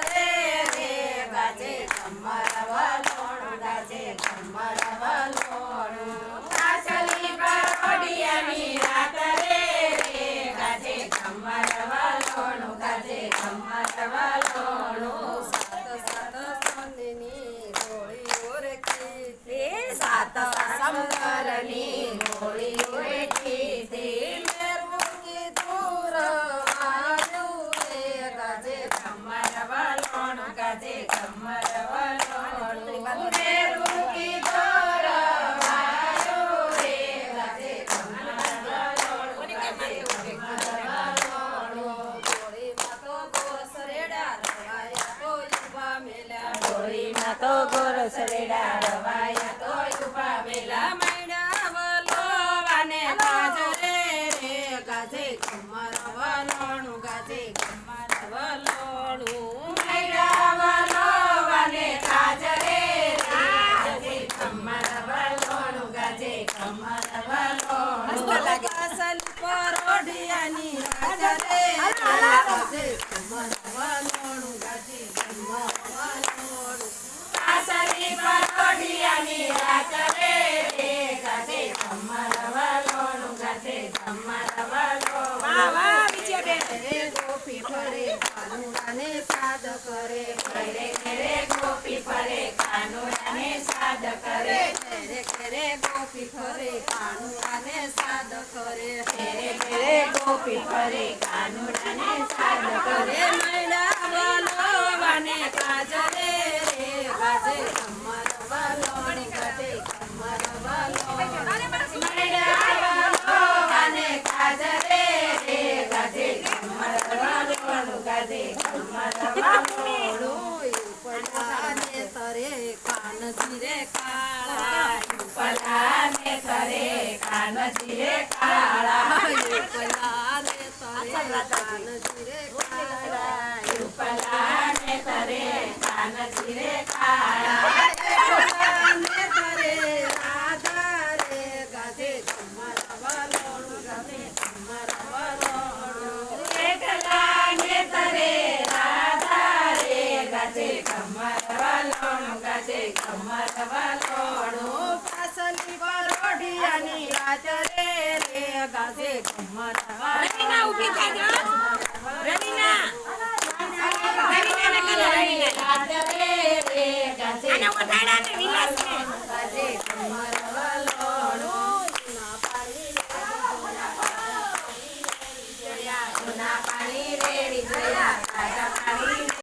રે રે ગાજે કમર વલોણું ગાજે કમર વલોણું પાછલી પરોઢિયાની રાત રે રે ગાજે કમર વલોણું ગાજે કમર વલોણું સાત સાત સંધની ગોળીઓ રે કીધી સાત સમંદરની ગોળીઓ રે કીધી મેરું કીધું રવાયું રે ગાજે કમર વલોણું ગાજે કમર વલોણું મેરું કીધું રવાયું રે ગાજે કમર વલોણું ગાજે કમર વલોણું ગોળીમાં તો ગોસરેડા રવાયા તો યુવા મેલા ગોળીમાં તો ગોરસરેડા રવાયા તો યુવા મેલા મૈડા વલોવાને કાજ રે રે ગાજે કમર વલોણું ગાજે કમર વલોણું મૈડા વલોવાને કાજ રે રે ગાજે કમર વલોણું ગાજે કમર વલોણું પાસલી પરોઢિયાની રાજ રે ગાજે કમર વલોણું ગાજે કમર વલોણું પાસલી પરોઢિયાની રાજ રે રે ગાજે કમર વલોણું ગાજે કમર વલોણું વાહ વાહ બીજે બેન રે ગોપી ફરે કાનુડાને સાદ કરે ઘરે ઘરે ગોપી ફરે કાનુડાને સાદ કરે ઘરે ઘરે ગોપી ફરે કાનુડાને સાદ કરે ઘરે ઘરે ગોપી ફરે કાનુડાને સાદ કરે મૈડા વલોવાને કાજ રે રે ગાજે કમર વલોણું ગાજે કમર વલોણું મૈડા વલોવાને કાજ રે રે ગાજે કમર વલોણું ગાજે કમર વલોણું ઉપલાને તરે કાનજી રે કાળા ઉપલાને તરે કાનજી રે કાળા ઉપલાને તરે કાનજી રે કાળા ઉપલાને તરે કાનજી રે કાળા ઉપલાને તરે રાધા રે ગાજે કમર વલોણું ગાજે કમર વલોણું એકલાને તરે રાધા રે ગાજે કમર વલોણું ગાજે કમર વલોણું પાસલી પરોઢિયાની રાજ રે રે ગાજે કમર રવીના ઊભી થઈ જા રવીના રાજ રે રે ગાજે આને ઓઠાડા ને વિલાસ ને ગાજે કમર